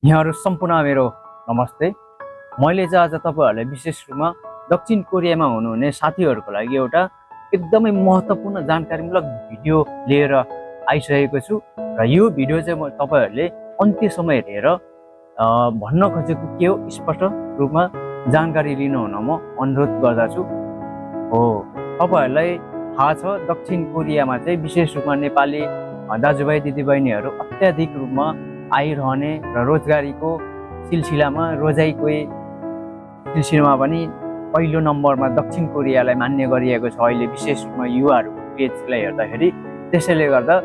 यहाँहरु सम्पूर्ण मेरो नमस्ते। मैले चाहिँ आज तपाईहरुलाई विशेष रूपमा दक्षिण कोरियामा हुनुहुने साथीहरुको लागि एउटा एकदमै महत्त्वपूर्ण जानकारीमूलक भिडियो लिएर आइसकेको छु र यो भिडियो चाहिँ म तपाईहरुले अन्त्यसम्म हेरेर भन्न खोजेको के हो स्पष्ट रूपमा जानकारी लिन हुन म अनुरोध गर्दछु। हो, तपाईहरुलाई थाहा छ दक्षिण कोरियामा चाहिँ विशेष रूपमा नेपाली दाजुभाइ दिदीबहिनीहरु अत्याधिक रूपमा आइरहने र रोजगारीको सिलसिलामा रोजाइको सिलसिलामा पनि पहिलो नम्बरमा दक्षिण कोरियालाई मान्य गरिएको छ अहिले विशेष रूपमा युवाहरूको पेजलाई हेर्दाखेरि। त्यसैले गर्दा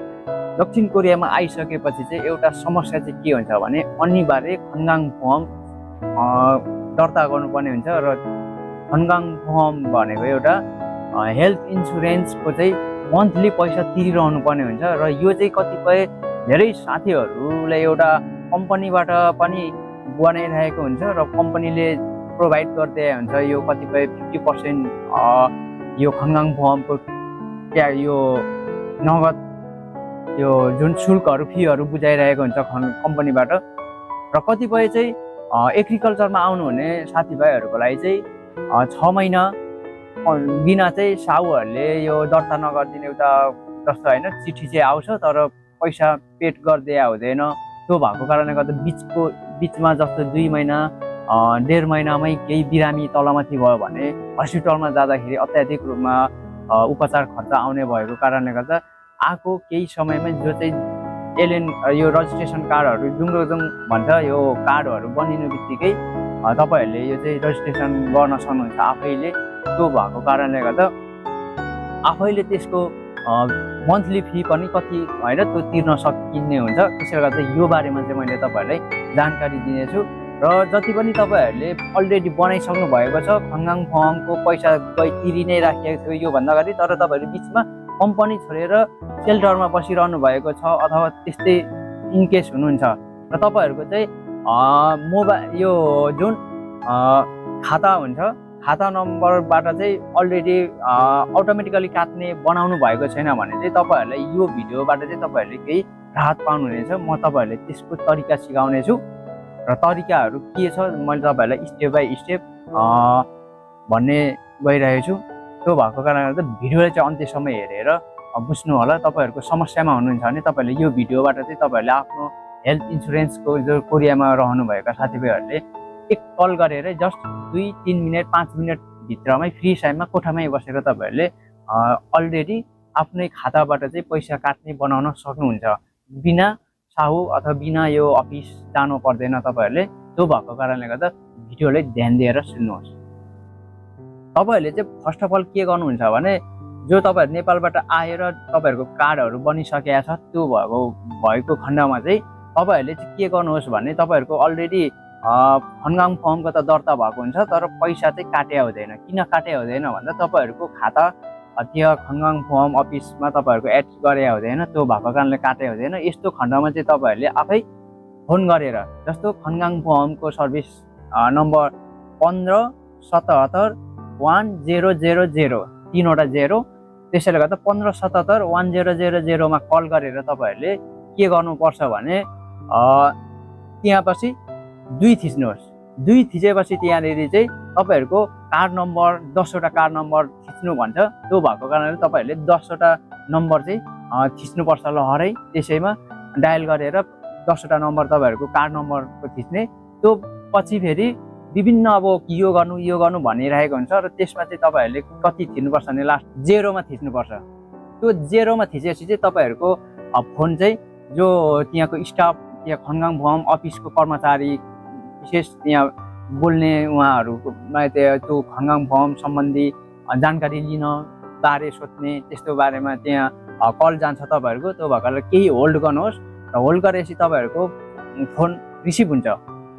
दक्षिण कोरियामा आइसकेपछि चाहिँ एउटा समस्या चाहिँ के हुन्छ भने अनिवार्य खनगाङफर्म दर्ता गर्नुपर्ने हुन्छ र खनगाङफर्म भनेको एउटा हेल्थ इन्सुरेन्सको चाहिँ मन्थली पैसा तिरिरहनु पर्ने हुन्छ र यो चाहिँ कतिपय धेरै साथीहरुलाई एउटा कम्पनीबाट पनि बनाइरहेको हुन्छ र कम्पनीले प्रोभाइड गर्दै हुन्छ यो कतिपय 50% यो खनगाङफर्मको यो नगद यो जुन शुल्कहरु फीहरु बुझाइरहेको हुन्छ कम्पनीबाट र कतिपय चाहिँ एग्रिकल्चरमा आउनुहुने साथीभाइहरुको लागि चाहिँ 6 महिना बिना चाहिँ साहुहरुले यो दर्ता नगर्दिने एउटा जस्तो हैन चिठी चाहिँ आउँछ तर पैसा पेड गर्दै आउँदैन। त्यो भएको कारणले गर्दा बीचमा जस्तो 2 महिना 1.5 महिनामै केही बिरामी तलमाथि भयो भने हस्पिटलमा जाँदाखेरि अत्याधिक रूपमा उपचार खर्च आउने भएको कारणले गर्दा आको केही समयमै जो चाहिँ एलएन यो रजिस्ट्रेसन कार्डहरु जुङरोजुङ भन्छ यो कार्डहरु बनिनु बित्तिकै तपाईहरुले यो चाहिँ रजिस्ट्रेसन गर्न सक्नुहुन्छ आफैले। त्यो भएको कारणले गर्दा आफैले त्यसको मन्थली फी पनि कति हैन त्यो तिर्न सकिने हुन्छ। त्यसैले गर्दा यो बारेमा चाहिँ मैले तपाईहरुलाई जानकारी दिनेछु र जति पनि तपाईहरुले अलरेडी बनाइसक्नु भएको छ खनगाङफर्मको पैसा तिरि नै राखेको थियो यो भन्दा अगाडि तर तपाईहरु बीचमा कम्पनी छोडेर सेल्टरमा बसिरहनु भएको छ अथवा त्यस्तै इनकेस हुनुहुन्छ र तपाईहरुको चाहिँ मोबाइल यो जुन खाता हुन्छ खाता नम्बरबाट चाहिँ अलरेडी अटोमेटिकली काट्ने बनाउनु भएको छैन भने चाहिँ तपाईहरुलाई यो भिडियोबाट चाहिँ तपाईहरुले केही राहत पाउनुहुनेछ। म तपाईहरुलाई त्यसको तरिका सिकाउने छु र तरिकाहरु के छ मैले तपाईहरुलाई स्टेप बाइ स्टेप भन्ने गइरहेको छु। त्यो भएको कारणले गर्दा भिडियोलाई चाहिँ अन्त्यसम्म हेरेर बुझ्नु होला। तपाईहरुको समस्यामा हुनुहुन्छ भने तपाईहरुले यो भिडियोबाट चाहिँ तपाईहरुले आफ्नो हेल्थ इन्सुरेन्सको जो कोरियामा रहनु भएका साथीभाइहरुले एक कल गरेर जस्ट 2-3 मिनेट 5 मिनेट भित्रमै फ्री टाइममा कोठामै बसेर तपाईहरुले अलरेडी आफ्नै खाताबाट चाहिँ पैसा काट्ने बनाउन सक्नुहुन्छ बिना साहु अथवा बिना यो अफिस जानु पर्दैन तपाईहरुले। त्यो भएको कारणले गर्दा भिडियोलाई ध्यान दिएर सुन्नुहोस्। तपाईहरुले चाहिँ फर्स्ट अफ अल के गर्नुहुन्छ भने जो तपाईहरु नेपालबाट आएर तपाईहरुको कार्डहरु बनिसकेको छ त्यो भएको खण्डमा चाहिँ तपाईहरुले चाहिँ के गर्नुहोस् भने तपाईहरुको अलरेडी खनगाङफर्मको त दर्ता भएको हुन्छ तर पैसा चाहिँ काटे हुँदैन। किन काटे हुँदैन भन्दा तपाईहरुको खाता त्यहाँ खनगाङफर्म अफिसमा तपाईहरुको एड गरे हुँदैन त्यो भएको कारणले काटे हुँदैन। यस्तो खण्डमा चाहिँ तपाईहरुले आफै फोन गरेर जस्तो खनगाङफर्मको सर्भिस नम्बर 15771000 तीनवटा 0 त्यसैले गर्दा 15771000 मा कल गरेर तपाईहरुले के गर्नुपर्छ भने त्यहाँ पछि 2 थिच्नुहोस्। 2 थिचेपछि त्यहाँनेरि चाहिँ तपाईहरुको कार्ड नम्बर 10 वटा कार्ड नम्बर थिच्नु भन्छ। त्यो भएको कारणले तपाईहरुले 10 वटा नम्बर चाहिँ थिच्नुपर्छ ल हरै त्यसैमा डायल गरेर 10 वटा नम्बर तपाईहरुको कार्ड नम्बरको थिच्ने। त्यो पछि फेरि विभिन्न अब यो गर्नु भनिरहेको हुन्छ र त्यसमा चाहिँ तपाईहरुले कति थिच्नुपर्छ भने लास्ट 0 मा थिच्नुपर्छ। त्यो 0 मा थिचेपछि चाहिँ तपाईहरुको फोन चाहिँ जो त्यहाँको स्टाफ त्यहाँ खनगाङफर्म अफिसको कर्मचारी विशेष त्यहाँ बोल्ने उहाँहरुमा त्यो खनगाङफर्म सम्बन्धी जानकारी लिन बारे सोध्ने त्यस्तो बारेमा त्यहाँ कल जान्छ तपाईहरुको। त्यो भएकोले केही होल्ड गर्नुहोस् र होल्ड गरेपछि तपाईहरुको फोन रिसिभ हुन्छ।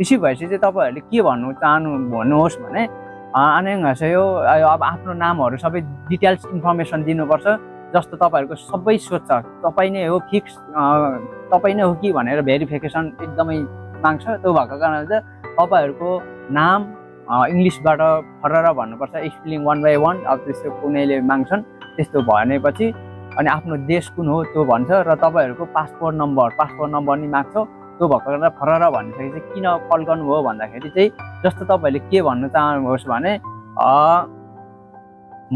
रिसिभ भएपछि चाहिँ तपाईहरुले के भन्नुहोस् भने आनेङहसेयो अब आफ्नो नामहरु सबै डिटेल्स इन्फर्मेसन दिनुपर्छ। जस्तो तपाईहरुको सबै सोध्छ तपाई नै हो फिक्स तपाई नै हो कि भनेर भेरिफिकेसन एकदमै माग्छ। त्यो भएको कारणले तपाईहरुको नाम इंग्लिशबाट फरर भन्नुपर्छ स्पेलिङ 1 बाइ 1 अब त्यस्तो कुनैले माग्छन् त्यस्तो भनेपछि अनि आफ्नो देश कुन हो त्यो भन्छ र तपाईहरुको पासपोर्ट नम्बर नि माग्छ त्यो भएको कारणले फरर भनिसकेपछि चाहिँ किन कल गर्नुभयो भन्दाखेरि चाहिँ जस्तो तपाईँहरूले के भन्न चाहनुहोस् भने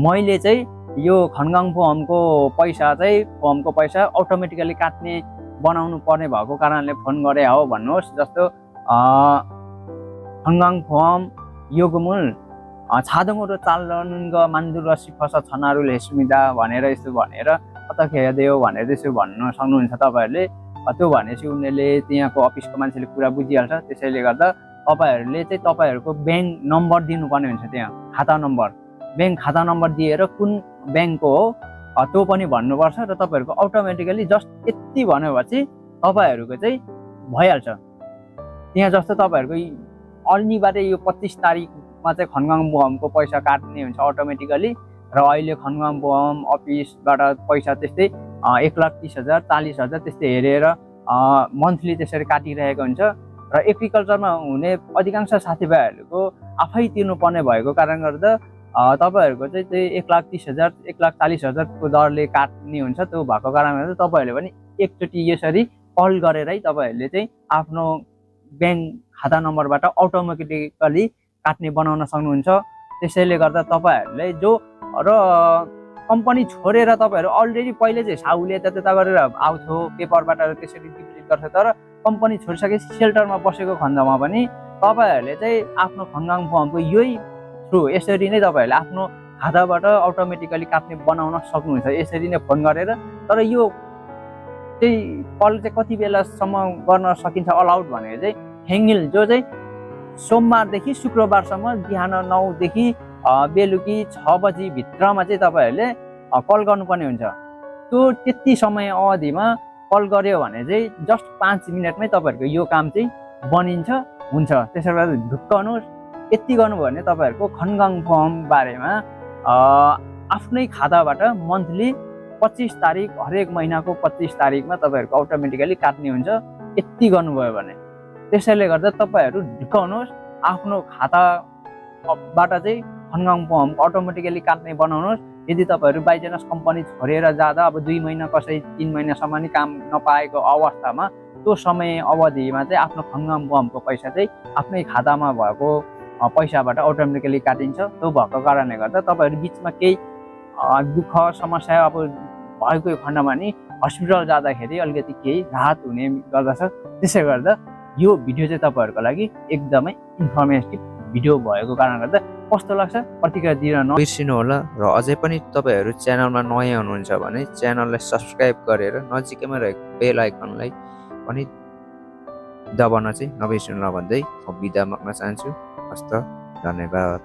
मैले चाहिँ यो खनगाङ फर्मको पैसा अटोमेटिकली काट्ने बनाउनु पर्ने भएको कारणले फोन गरे हो भन्नुहोस्। जस्तो खनगाङ फर्म योगमूल छादङरो चालनग मान्दुर सिफस छनारुल हेसुमिदा भनेर यस्तो भनेर अतखेदेऊ भनेर त्यसो भन्न सक्नुहुन्छ तपाईँहरूले। त्यो भनेपछि उनीहरूले त्यहाँको अफिसको मान्छेले कुरा बुझिहाल्छ। त्यसैले गर्दा तपाईँहरूले चाहिँ तपाईँहरूको ब्याङ्क नम्बर दिनुपर्ने हुन्छ। त्यहाँ खाता नम्बर ब्याङ्क खाता नम्बर दिएर कुन ब्याङ्कको हो त्यो पनि भन्नुपर्छ र तपाईँहरूको अटोमेटिकली जस्ट यति भनेपछि तपाईँहरूको चाहिँ भइहाल्छ। त्यहाँ जस्तो तपाईँहरूको अनिवार्य यो 25 तारिकमा चाहिँ खनगाङ बोहमको पैसा काट्ने हुन्छ अटोमेटिकली र अहिले खनगाङ बोहम अफिसबाट पैसा त्यस्तै 1,30,000 40,000 त्यस्तै हेरेर मन्थली त्यसरी काटिरहेको हुन्छ र एग्रिकल्चरमा हुने अधिकांश साथीभाइहरूको आफै तिर्नुपर्ने भएको कारण गर्दा तपाईँहरूको चाहिँ त्यही 1,30,000 1,40,000 को दरले काट्ने हुन्छ। त्यो भएको कारणले गर्दा तपाईँहरूले पनि एकचोटि यसरी कल गरेरै तपाईँहरूले चाहिँ आफ्नो ब्याङ्क खाता नम्बरबाट अटोमेटिकली काट्ने बनाउन सक्नुहुन्छ। त्यसैले गर्दा तपाईँहरूले जो र कम्पनी छोडेर तपाईँहरू अलरेडी पहिले चाहिँ साउले त्यता गरेर आउँथ्यो पेपरबाट त्यसरी डिप्लिट गर्थ्यो, तर कम्पनी छोडिसकेपछि सेल्टरमा बसेको खण्डमा पनि तपाईँहरूले चाहिँ आफ्नो खनगाङ फर्मको यही थ्रु यसरी नै तपाईँहरूले आफ्नो खाताबाट अटोमेटिकली काट्ने बनाउन सक्नुहुन्छ यसरी नै फोन गरेर। तर यो चाहिँ कल चाहिँ कति बेलासम्म गर्न सकिन्छ अलाउड भनेको चाहिँ हेङ्गिल जो चाहिँ सोमबारदेखि शुक्रबारसम्म बिहान 9 देखि बेलुकी 6 बजी भित्रमा चाहिँ तपाईँहरूले कल गर्नुपर्ने हुन्छ। त्यो त्यति समय अवधिमा कल गर्यो भने चाहिँ जस्ट 5 मिनटमै तपाईँहरूको यो काम चाहिँ बनिन्छ हुन्छ। त्यसैले गर्दा ढुक्कनुहोस्। यति गर्नुभयो भने तपाईँहरूको खनगाङ फर्म बारेमा आफ्नै खाताबाट मन्थली 25 तारिक हरेक महिनाको 25 तारिकमा तपाईँहरूको अटोमेटिकली काट्ने हुन्छ यति गर्नुभयो भने। त्यसैले गर्दा तपाईँहरू ढुक्काउनुहोस्, आफ्नो खाताबाट चाहिँ खनगाङ फर्म अटोमेटिकली काट्ने बनाउनुहोस्। यदि तपाईँहरू बाइचान्स कम्पनी छोडेर जाँदा अब 2 महिना कसै 3 महिनासम्म नि काम नपाएको अवस्थामा त्यो समय अवधिमा चाहिँ आफ्नो खनगाङ फर्मको पैसा चाहिँ आफ्नै खातामा भएको पैसाबाट अटोमेटिकली काटिन्छ। त्यो भएको कारणले गर्दा तपाईँहरू बिचमा केही दुःख समस्या अब भएको खण्डमा नि हस्पिटल जाँदाखेरि अलिकति केही राहत हुने गर्दछ। त्यसै गर्दा यो भिडियो चाहिँ तपाईँहरूको लागि एकदमै इन्फर्मेटिभ भिडियो भएको कारणले गर्दा कस्तो लाग्छ प्रतिक्रिया दिन नबिर्सिनु होला। र अझै पनि तपाईँहरू च्यानलमा नयाँ हुनुहुन्छ भने च्यानललाई सब्सक्राइब गरेर नजिकैमा रहेको बेल आइकनलाई पनि दबाउन चाहिँ नबिर्सिनु होला भन्दै म बिदा माग्न चाहन्छु। हस्त धन्यवाद।